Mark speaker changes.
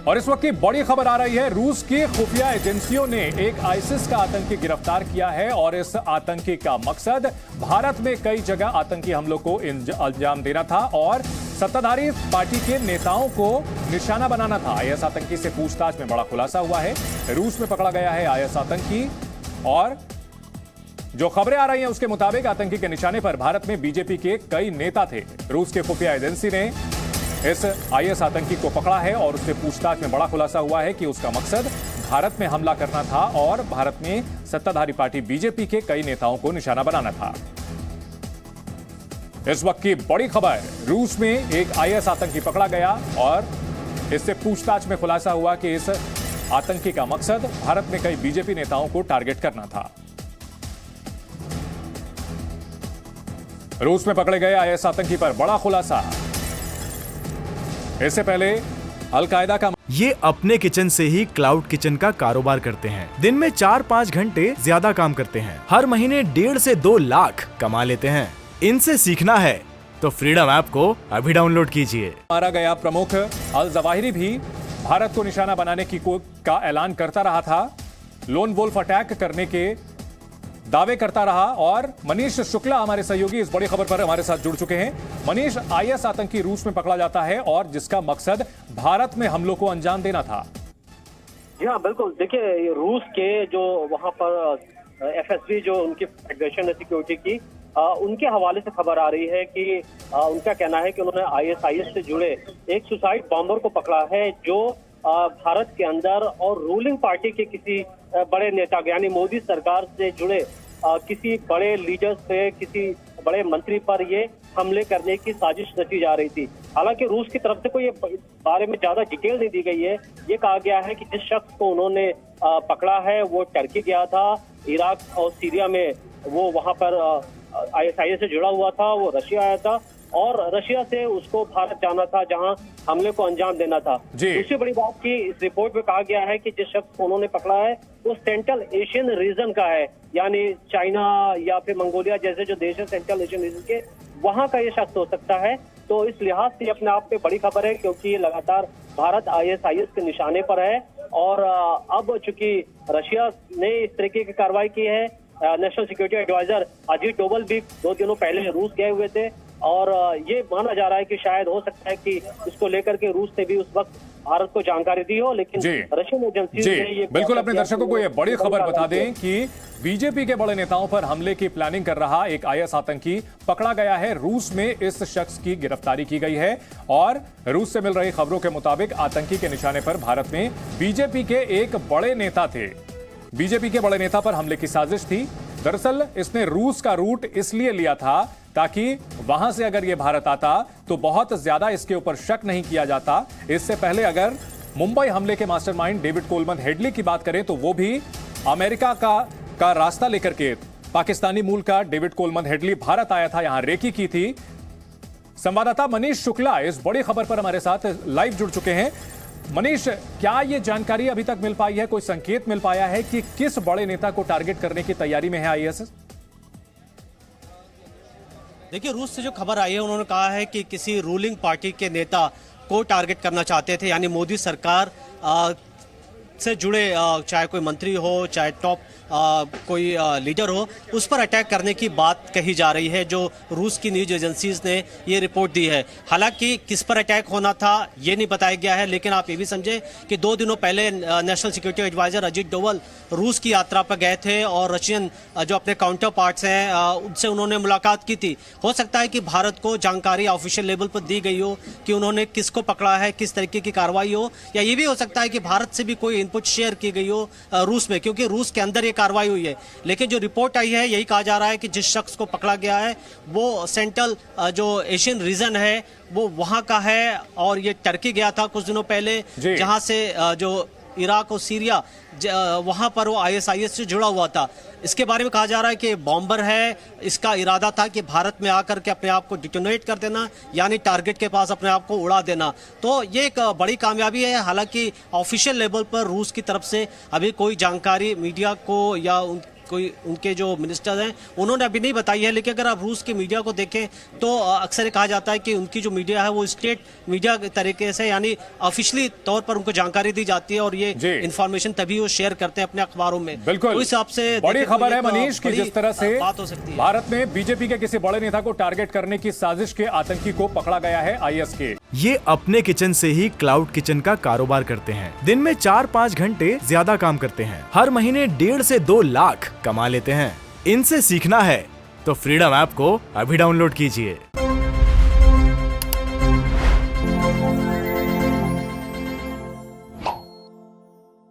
Speaker 1: और इस वक्त की बड़ी खबर आ रही है, रूस की खुफिया एजेंसियों ने एक आईसिस का आतंकी गिरफ्तार किया है और इस आतंकी का मकसद भारत में कई जगह आतंकी हमलों को अंजाम देना था और सत्ताधारी पार्टी के नेताओं को निशाना बनाना था। आईएस आतंकी से पूछताछ में बड़ा खुलासा हुआ है। रूस में पकड़ा गया है आईएस आतंकी और जो खबरें आ रही हैं उसके मुताबिक आतंकी के निशाने पर भारत में बीजेपी के कई नेता थे। रूस के खुफिया एजेंसी ने इस आईएस आतंकी को पकड़ा है और उससे पूछताछ में बड़ा खुलासा हुआ है कि उसका मकसद भारत में हमला करना था और भारत में सत्ताधारी पार्टी बीजेपी के कई नेताओं को निशाना बनाना था। इस वक्त की बड़ी खबर, रूस में एक आईएस आतंकी पकड़ा गया और इससे पूछताछ में खुलासा हुआ कि इस आतंकी का मकसद भारत में कई बीजेपी नेताओं को टारगेट करना था। रूस में पकड़े गए आईएस आतंकी पर बड़ा खुलासा। इससे पहले अलकायदा का
Speaker 2: ये अपने किचन से ही क्लाउड किचन का कारोबार करते हैं। दिन में 4-5 घंटे ज्यादा काम करते हैं। हर महीने 1.5 से 2 लाख कमा लेते हैं। इनसे सीखना है तो फ्रीडम ऐप को अभी डाउनलोड कीजिए।
Speaker 1: मारा गया प्रमुख अल जवाहिरी भी भारत को निशाना बनाने का ऐलान करता रहा था, लोन वोल्फ अटैक करने के दावे करता रहा। और मनीष शुक्ला हमारे सहयोगी इस बड़ी खबर पर हमारे साथ जुड़ चुके हैं। मनीष, आईएस आतंकी रूस में पकड़ा जाता है और जिसका मकसद भारत में हमलों को अंजाम देना था।
Speaker 3: जी हाँ, बिल्कुल। देखिए, रूस के जो वहां पर एफएसबी जो उनकी फेडरेशन है सिक्योरिटी की, उनके हवाले से खबर आ रही है कि उनका कहना है कि उन्होंने आईएसआईएस से जुड़े एक सुसाइड बॉम्बर को पकड़ा है जो भारत के अंदर और रूलिंग पार्टी के किसी बड़े नेता यानी मोदी सरकार से जुड़े किसी बड़े लीडर से, किसी बड़े मंत्री पर ये हमले करने की साजिश रची जा रही थी। हालांकि रूस की तरफ से कोई बारे में ज्यादा डिटेल नहीं दी गई है। ये कहा गया है कि जिस शख्स को उन्होंने पकड़ा है वो टर्की गया था, इराक और सीरिया में वो वहां पर आईएसआईएस से जुड़ा हुआ था, वो रशिया आया था और रशिया से उसको भारत जाना था जहां हमले को अंजाम देना था। दूसरी बड़ी बात की इस रिपोर्ट में कहा गया है कि जिस शख्स को उन्होंने पकड़ा है वो सेंट्रल एशियन रीजन का है, यानी चाइना या फिर मंगोलिया जैसे जो देश है सेंट्रल एशियन रीजन के, वहां का ये शख्स हो सकता है। तो इस लिहाज से अपने आप में बड़ी खबर है क्योंकि ये लगातार भारत आईएसआईएस के निशाने पर है। और अब चूंकि रशिया ने इस तरीके की कार्रवाई की है, national security adviser Ajit Doval भी 2 दिनों पहले रूस गए हुए थे और ये माना जा रहा है कि शायद हो सकता है कि इसको लेकर के रूस ने भी उस वक्त भारत को जानकारी दी हो, लेकिन रशियन एजेंसी ने ये
Speaker 1: बिल्कुल अपने दर्शकों को ये बड़ी खबर बता दें कि बीजेपी के बड़े नेताओं पर हमले की प्लानिंग कर रहा एक आईएस आतंकी पकड़ा गया है। रूस में इस शख्स की गिरफ्तारी की गई है और रूस से मिल रही खबरों के मुताबिक आतंकी के निशाने पर भारत में बीजेपी के एक बड़े नेता थे। बीजेपी के बड़े नेता पर हमले की साजिश थी। दरअसल इसने रूस का रूट इसलिए लिया था ताकि वहां से अगर यह भारत आता तो बहुत ज्यादा इसके ऊपर शक नहीं किया जाता। इससे पहले अगर मुंबई हमले के मास्टरमाइंड डेविड कोलमन हेडली की बात करें तो वो भी अमेरिका का रास्ता लेकर के, पाकिस्तानी मूल का डेविड कोलमन हेडली भारत आया था, यहां रेकी की थी। संवाददाता मनीष शुक्ला इस बड़ी खबर पर हमारे साथ लाइव जुड़ चुके हैं। मनीष, क्या ये जानकारी अभी तक मिल पाई है, कोई संकेत मिल पाया है कि किस बड़े नेता को टारगेट करने की तैयारी में है आईएसआईएस?
Speaker 4: देखिए, रूस से जो खबर आई है उन्होंने कहा है कि किसी रूलिंग पार्टी के नेता को टारगेट करना चाहते थे, यानी मोदी सरकार से जुड़े चाहे कोई मंत्री हो, चाहे टॉप कोई लीडर हो, उस पर अटैक करने की बात कही जा रही है, जो रूस की न्यूज एजेंसीज ने ये रिपोर्ट दी है। हालांकि किस पर अटैक होना था ये नहीं बताया गया है, लेकिन आप ये भी समझे कि 2 दिनों पहले national security adviser Ajit Doval रूस की यात्रा पर गए थे और रशियन जो अपने काउंटर पार्ट्स हैं उनसे उन्होंने मुलाकात की थी। हो सकता है कि भारत को जानकारी ऑफिशियल लेवल पर दी गई हो कि उन्होंने किसको पकड़ा है, किस तरीके की कार्रवाई हो, या ये भी हो सकता है कि भारत से भी कोई इनपुट शेयर की गई हो रूस में, क्योंकि रूस के अंदर ये कार्रवाई हुई है। लेकिन जो रिपोर्ट आई है यही कहा जा रहा है कि जिस शख्स को पकड़ा गया है वो सेंट्रल जो एशियन रीजन है वो वहां का है और ये टर्की गया था कुछ दिनों पहले, जहां से जो इराक और सीरिया वहां पर वो आईएसआईएस से जुड़ा हुआ था। इसके बारे में कहा जा रहा है कि बॉम्बर है, इसका इरादा था कि भारत में आकर के अपने आप को डिटोनेट कर देना, यानी टारगेट के पास अपने आप को उड़ा देना। तो ये एक बड़ी कामयाबी है। हालांकि ऑफिशियल लेवल पर रूस की तरफ से अभी कोई जानकारी मीडिया को या कोई उनके जो मिनिस्टर्स हैं उन्होंने अभी नहीं बताई है। लेकिन अगर आप रूस की मीडिया को देखें तो अक्सर कहा जाता है कि उनकी जो मीडिया है वो स्टेट मीडिया के तरीके से, यानी ऑफिशियली तौर पर उनको जानकारी दी जाती है और ये इंफॉर्मेशन तभी वो शेयर करते हैं अपने अखबारों में।
Speaker 1: बिल्कुल,
Speaker 4: उस हिसाब से
Speaker 1: बड़ी खबर है मनीष कि जिस तरह से
Speaker 4: बात हो सकती है।
Speaker 1: भारत में बीजेपी के किसी बड़े नेता को टारगेट करने की साजिश के आतंकी को पकड़ा गया है IS के।
Speaker 2: ये अपने किचन से ही क्लाउड किचन का कारोबार करते हैं। दिन में 4-5 घंटे ज्यादा काम करते हैं। हर महीने 1.5 से 2 लाख कमा लेते हैं। इनसे सीखना है तो फ्रीडम ऐप को अभी डाउनलोड कीजिए।